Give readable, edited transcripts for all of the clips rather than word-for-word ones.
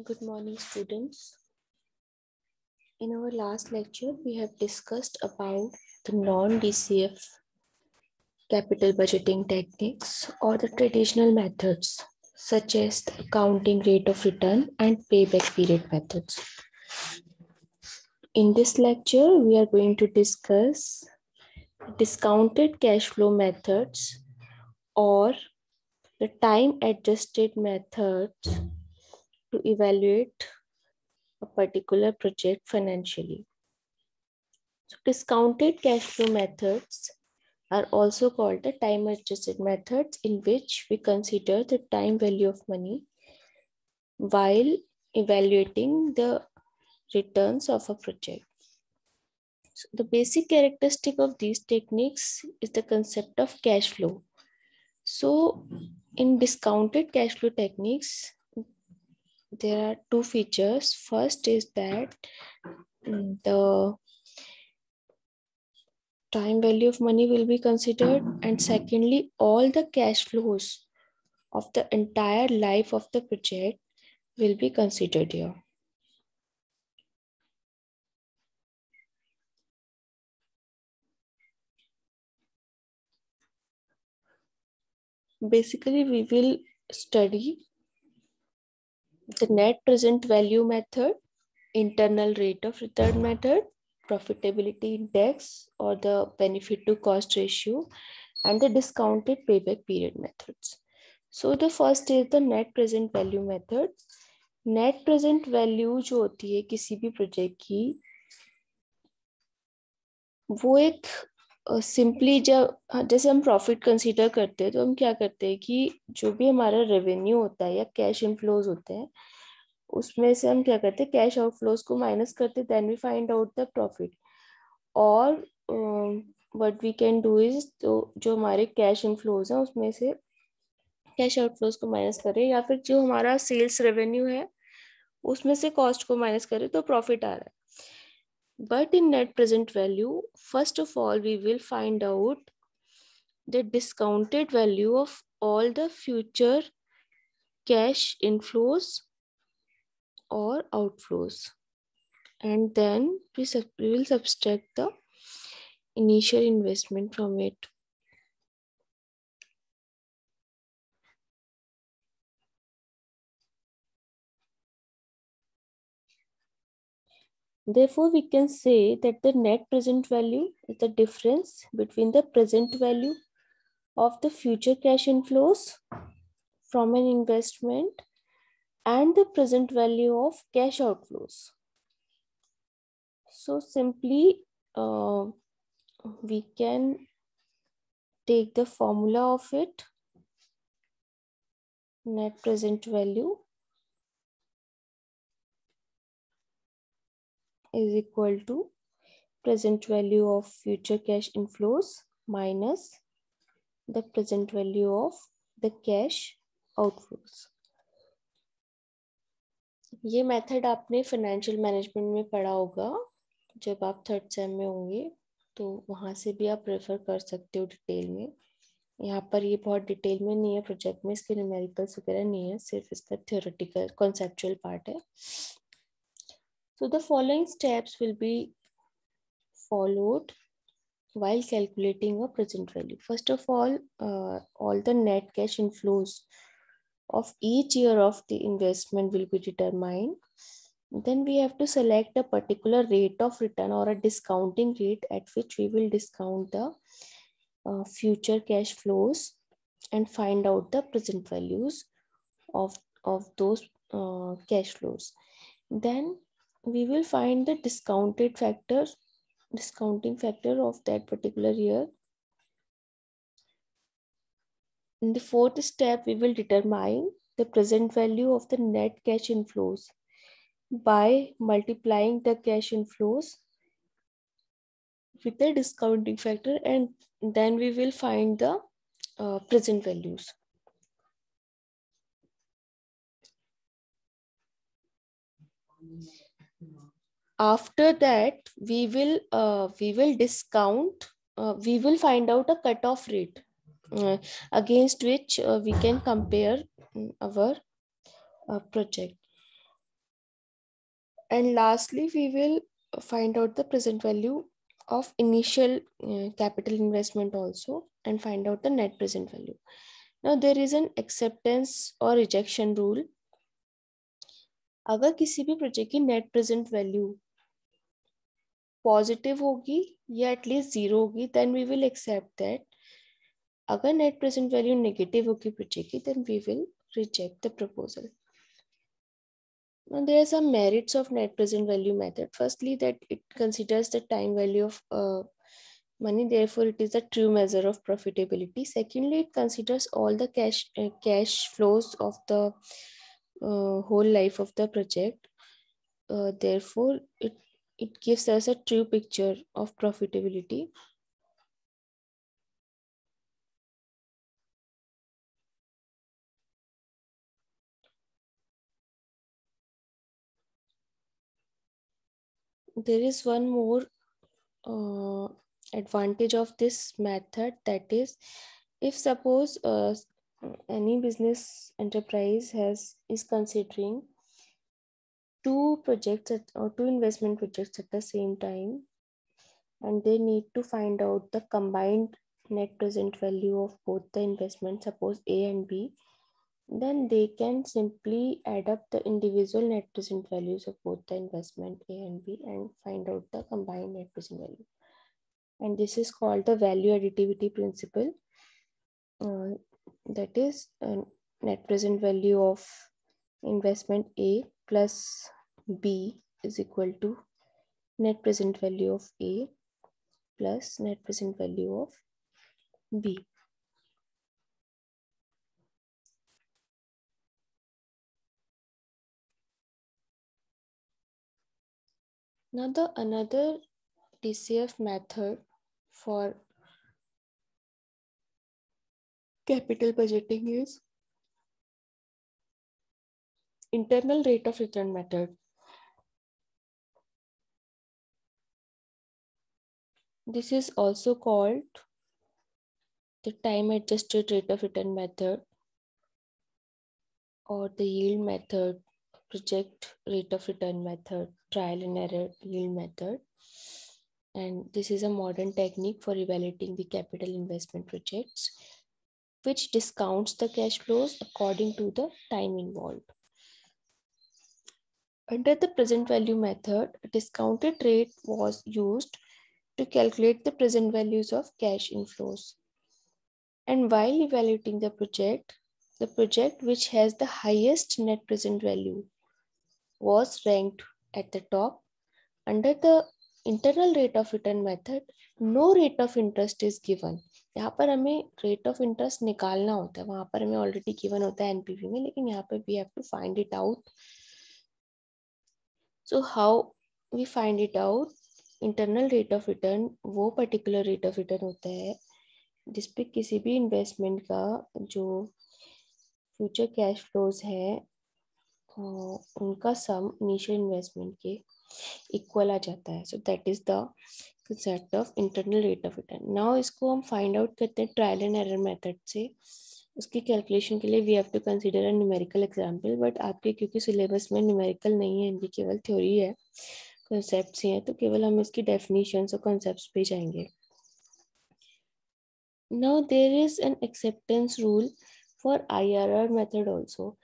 Good morning, students. In our last lecture, we have discussed about the non-DCF capital budgeting techniques or the traditional methods such as the accounting rate of return and payback period methods. In this lecture, we are going to discuss discounted cash flow methods or the time-adjusted methods to evaluate a particular project financially. So discounted cash flow methods are also called the time-adjusted methods, in which we consider the time value of money while evaluating the returns of a project. So the basic characteristic of these techniques is the concept of cash flow. So in discounted cash flow techniques, there are two features. First is that the time value of money will be considered, and secondly, all the cash flows of the entire life of the project will be considered here. Basically, we will study the net present value method, internal rate of return method, profitability index or the benefit to cost ratio, and the discounted payback period methods. So the first is the net present value method. Net present value जो होती है किसी भी project की, वो एक simply जब जैसे हम प्रॉफिट कंसीडर करते हैं तो हम क्या करते हैं कि जो भी हमारा रेवेन्यू होता है या कैश इनफ्लोज होते हैं उसमें से हम क्या करते हैं, कैश आउटफ्लोज को माइनस करते हैं, then we find out the profit. और what we can do is, तो जो हमारे कैश इनफ्लोज हैं उसमें से कैश आउटफ्लोज को माइनस करें, या फिर जो हमारा सेल्स रेवेन्यू है उसमें से कॉस्ट को माइनस करें तो प्रॉफिट आ रहा है. But in net present value, first of all, we will find out the discounted value of all the future cash inflows or outflows. And then we will subtract the initial investment from it. Therefore, we can say that the net present value is the difference between the present value of the future cash inflows from an investment and the present value of cash outflows. So simply we can take the formula of it. Net present value is equal to present value of future cash inflows minus the present value of the cash outflows. ये method आपने financial management में पढ़ा होगा जब आप third same में होंगे, तो वहाँ से भी आप रेफर कर सकते हो डिटेल में. यहाँ पर ये बहुत डिटेल में नहीं है, प्रोजेक्ट में इसके न्यूमेरिकल्स वगैरह नहीं है, सिर्फ इसका थ्योरेटिकल कॉन्सेप्चुअल पार्ट है. So the following steps will be followed while calculating a present value. First of all the net cash inflows of each year of the investment will be determined. Then we have to select a particular rate of return or a discounting rate at which we will discount the future cash flows and find out the present values of those cash flows. Then we will find the discounting factor of that particular year. In the fourth step, we will determine the present value of the net cash inflows by multiplying the cash inflows with the discounting factor, and then we will find the present values. After that, we will discount. We will find out a cutoff rate. against which we can compare our project. And lastly, we will find out the present value of initial capital investment also, and find out the net present value. Now there is an acceptance or rejection rule. अगर किसी भी project की net present value positive होगी या at least zero होगी, then we will accept that. अगर net present value negative होगी project की, then we will reject the proposal. Now, there are some merits of net present value method. Firstly, that it considers the time value of money, therefore it is a true measure of profitability. Secondly, it considers all the cash flows of the whole life of the project. Therefore, it gives us a true picture of profitability. There is one more advantage of this method, that is, if suppose any business enterprise is considering two projects or two investment projects at the same time, and they need to find out the combined net present value of both the investments, suppose A and B, then they can simply add up the individual net present values of both the investment A and B and find out the combined net present value. And this is called the value additivity principle. That is, net present value of investment A plus B is equal to net present value of A plus net present value of B. Now the another DCF method for capital budgeting is internal rate of return method. This is also called the time adjusted rate of return method, or the yield method, project rate of return method, trial and error yield method. And this is a modern technique for evaluating the capital investment projects, which discounts the cash flows according to the time involved. Under the present value method, a discounted rate was used to calculate the present values of cash inflows. And while evaluating the project which has the highest net present value was ranked at the top. Under the internal rate of return method, no rate of interest is given. यहाँ पर हमें rate of interest निकालना होता है, वहाँ पर हमें already given होता है NPV में, लेकिन यहाँ पर we have to find it out. So how we find it out? Internal rate of return वो particular rate of return होता है जिसपे किसी भी investment का जो future cash flows है उनका सम इनिशियल इन्वेस्टमेंट के इक्वल आ जाता है. So that is the concept of internal rate of return. Now इसको हम फाइंड आउट करते हैं ट्रायल एंड एरर मेथड से. उसकी कैलकुलेशन के लिए we have to consider a numerical example, but आपके क्योंकि सिलेबस में न्यूमेरिकल नहीं है, इनकी केवल थ्योरी है, कॉन्सेप्ट्स ही हैं, तो केवल हम इसकी डेफिनेशंस और कॉन्सेप्ट्स पे जाएंगे. Now there is an acceptance rule for IRR method also.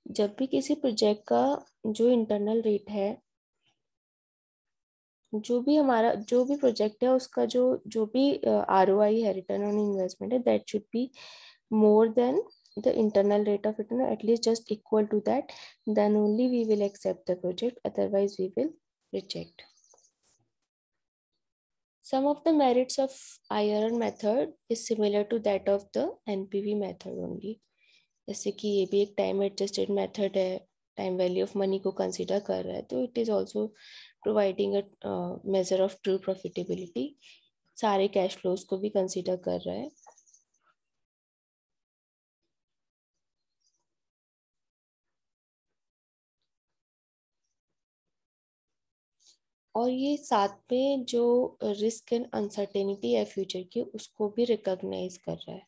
जब भी किसी प्रोजेक्ट का जो इंटरनल रेट है, जो भी प्रोजेक्ट है उसका जो भी ROI है, रिटर्न ऑन इन्वेस्टमेंट है, that should be more than the internal rate of return, or at least just equal to that, then only we will accept the project, otherwise we will reject. Some of the merits of IRR method is similar to that of the NPV method only. जैसे कि ये भी एक time adjusted method है, time value of money को consider कर रहा है, तो it is also providing a measure of true profitability. सारे कैश फ्लोज को भी कंसीडर कर रहा है. और ये साथ में जो रिस्क एंड अनसर्टेनिटी है फ्यूचर की, उसको भी रिकॉग्नाइज कर रहा है.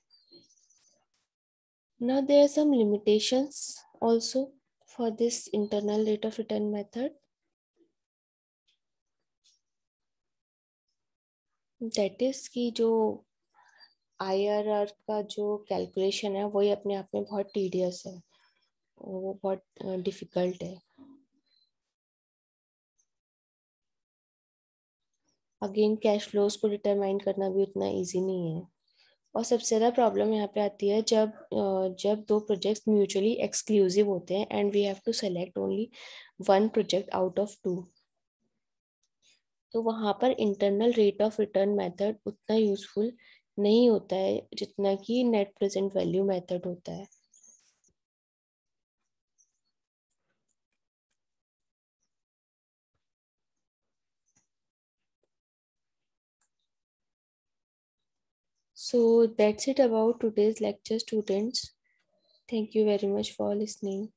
Now there are some limitations also for this internal rate of return method. That is कि जो IRR का जो कैलकुलेशन है वही अपने आप में बहुत टीडियस है, वो बहुत डिफिकल्ट है. अगेन कैश फ्लोज को डिटरमाइन करना भी उतना इजी नहीं है. और सबसे ज़्यादा प्रॉब्लम यहाँ पे आती है जब दो प्रोजेक्ट्स म्यूचुअली एक्सक्लूसिव होते हैं and we have to select only one project out of two. तो वहाँ पर internal rate of return method उतना यूजफुल नहीं होता है जितना कि नेट प्रेजेंट वैल्यू मेथड होता है. So that's it about today's lecture, students. Thank you very much for listening.